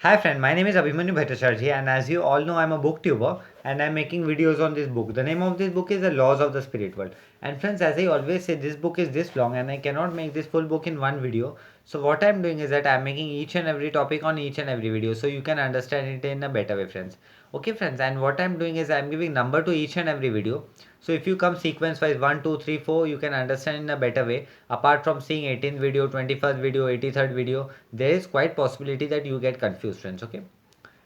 Hi friend, my name is Abhimanyu Bhattacharjee and as you all know I'm a booktuber and I'm making videos on this book. The name of this book is The Laws of the Spirit World. And friends, as I always say, this book is this long and I cannot make this full book in one video. So what I'm doing is that I'm making each and every topic on each and every video so you can understand it in a better way, friends. Okay friends, and what I'm doing is I'm giving number to each and every video. So if you come sequence wise 1, 2, 3, 4, you can understand in a better way. Apart from seeing 18th video, 21st video, 83rd video, there is quite possibility that you get confused, friends. Okay.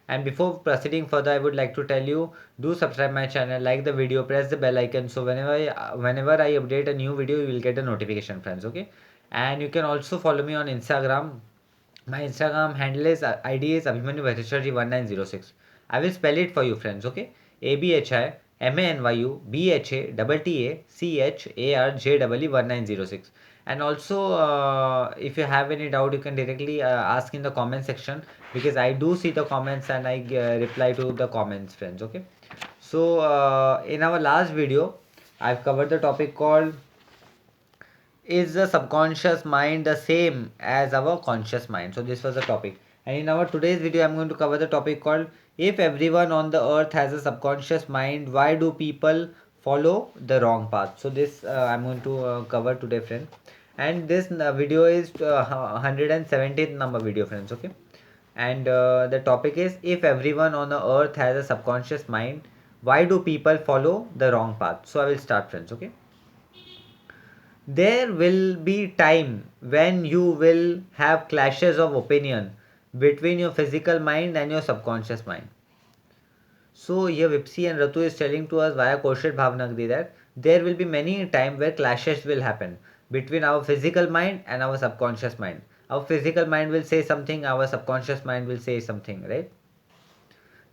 And before proceeding further, I would like to tell you, do subscribe my channel, like the video, press the bell icon. So whenever I update a new video, you will get a notification, friends. Okay. And you can also follow me on Instagram. My Instagram handle is ID is Abhimanyu Bhattacharjee 1906. I will spell it for you, friends. Okay. ABHIMANYU BHATTACHARJEE 1906. And also, if you have any doubt, you can directly ask in the comment section because I do see the comments and I reply to the comments, friends. Okay. So, in our last video, I've covered the topic called, is the subconscious mind the same as our conscious mind? So this was the topic, and in our today's video I'm going to cover the topic called, if everyone on the earth has a subconscious mind, why do people follow the wrong path? So this I'm going to cover today, friend. And this video is 117th number video, friends. Okay. And the topic is, if everyone on the earth has a subconscious mind, why do people follow the wrong path? So I will start, friends. Okay. There will be time when you will have clashes of opinion between your physical mind and your subconscious mind. So here Vipsi and Ratu is telling to us via Koshet Bhavnagri that there will be many time where clashes will happen between our physical mind and our subconscious mind. Our physical mind will say something, our subconscious mind will say something, right?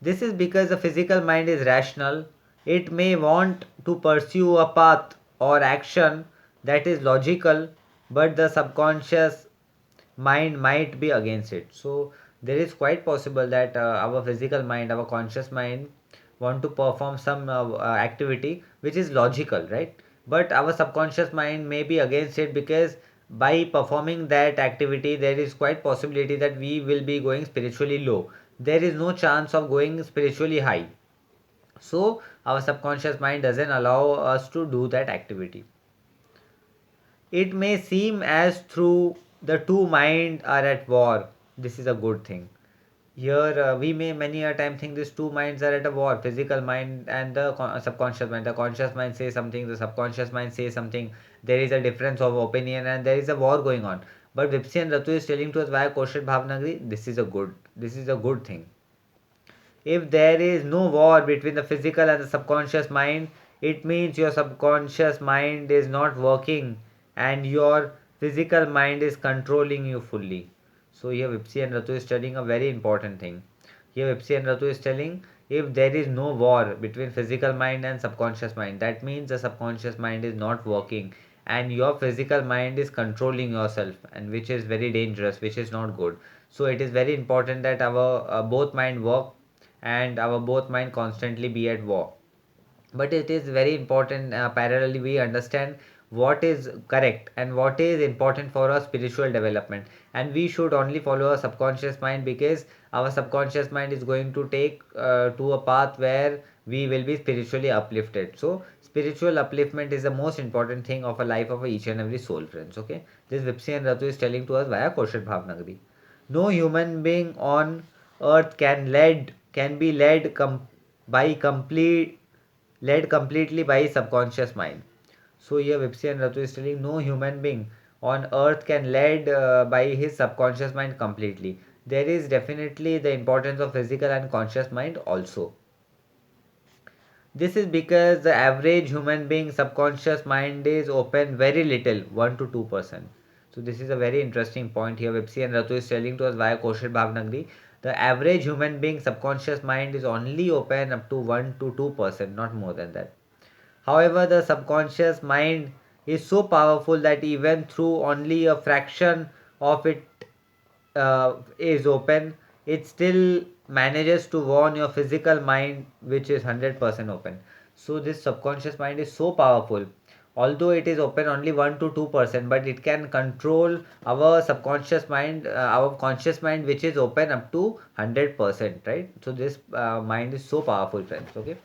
This is because the physical mind is rational. It may want to pursue a path or action that is logical, but the subconscious mind might be against it. So there is quite possible that our physical mind, our conscious mind want to perform some activity which is logical, right? But our subconscious mind may be against it because by performing that activity there is quite possibility that we will be going spiritually low. There is no chance of going spiritually high. So our subconscious mind doesn't allow us to do that activity. It may seem as through the two minds are at war. This is a good thing. Here we may many a time think these two minds are at a war: physical mind and the subconscious mind. The conscious mind says something, the subconscious mind says something. There is a difference of opinion and there is a war going on. But Vipsi and Ratu is telling to us via Koshet Bhavnagri, this is a good thing. If there is no war between the physical and the subconscious mind, it means your subconscious mind is not working and your physical mind is controlling you fully. So here Vipsi and Ratu is studying a very important thing. Here Vipsi and Ratu is telling, if there is no war between physical mind and subconscious mind, that means the subconscious mind is not working and your physical mind is controlling yourself, and which is very dangerous, which is not good. So it is very important that our both mind work and our both mind constantly be at war. But it is very important, parallelly we understand what is correct and what is important for our spiritual development, and we should only follow our subconscious mind because our subconscious mind is going to take to a path where we will be spiritually uplifted. So spiritual upliftment is the most important thing of a life of each and every soul, friends. Okay, this Vipsi and Ratu is telling to us via Koshat Bhavnagri. No human being on earth can be by complete led completely by his subconscious mind. So here Vipsi and Ratu is telling, no human being on earth can led by his subconscious mind completely. There is definitely the importance of physical and conscious mind also. This is because the average human being subconscious mind is open very little, 1 to 2%. So this is a very interesting point here. Vipsi and Ratu is telling to us via Kosher Bhavnagri. The average human being subconscious mind is only open up to 1 to 2%, not more than that. However, the subconscious mind is so powerful that even through only a fraction of it is open, it still manages to warn your physical mind, which is 100% open. So, this subconscious mind is so powerful. although it is open only 1 to 2%, but it can control our subconscious mind, our conscious mind, which is open up to 100%, right? So this mind is so powerful, friends. Okay,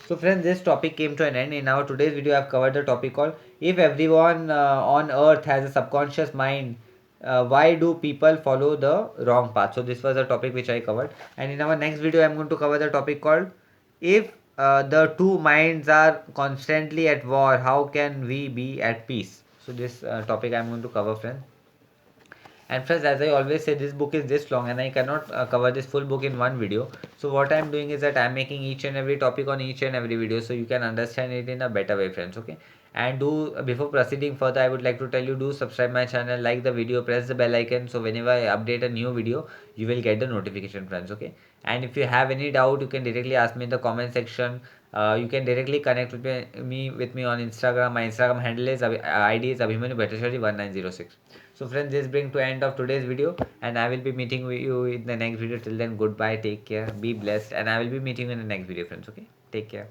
so friends, this topic came to an end. In our today's video, I've covered the topic called, if everyone on earth has a subconscious mind, why do people follow the wrong path? So this was a topic which I covered, and in our next video I'm going to cover the topic called, if the two minds are constantly at war, how can we be at peace? So this topic I'm going to cover, friends. And friends, as I always say, this book is this long and I cannot cover this full book in one video. So what I'm doing is that I'm making each and every topic on each and every video, so you can understand it in a better way, friends. Okay, and do, before proceeding further, I would like to tell you, do subscribe my channel, like the video, press the bell icon, so whenever I update a new video, you will get the notification, friends. Okay, and if you have any doubt, you can directly ask me in the comment section. You can directly connect with me on Instagram. My Instagram handle is ID is Abhimanyu Bhattacharya 1906. So friends, this brings to end of today's video, and I will be meeting with you in the next video. Till then, goodbye, take care, be blessed, and I will be meeting you in the next video, friends. Okay, take care.